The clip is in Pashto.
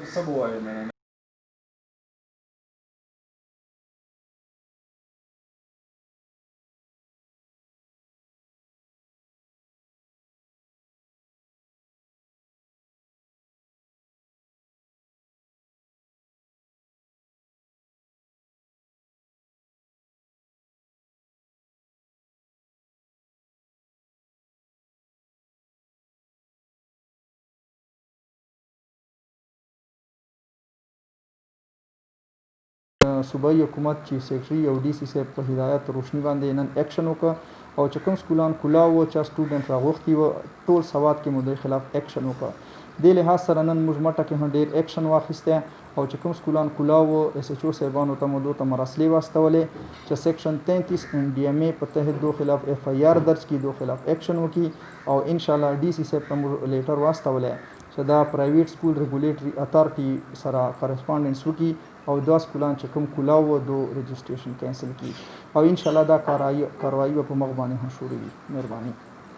سب ووایم صوبایي حکومت چیف سیکرټري او ډي سي صاحب په هدایت روشني باندې نن اکشن وکړ او چې کوم سکولان کلاو وو چا سټوډنټ راغوښتي وو ټول سواد کې مو د خلاف اکشن وکړ. دې لحاظ سره نن موږ مټه کې هم ډېر اکشن واخیستی او چې کوم سکولان کلاو وو ایس ایچ او صاحبانو ته مو دوی مراسلې واستولې چې سیکشن 33 D M A په تحت دو خلاف اف آی آر درج کړي، دو خلاف اکشن وکړي او ان شاء الله ډي سي صاحب ته مو لیټر واستولی چې دا پرایویټ سکول ریګولیټري اتھارټي سره کرسپانډنس وکړي او دا سکولان چې کوم کلاو وو دو رجسټریشن کینسل کړي او ان شاء الله دا کاروایی په مخ باندې هم شروع وي. مهرباني.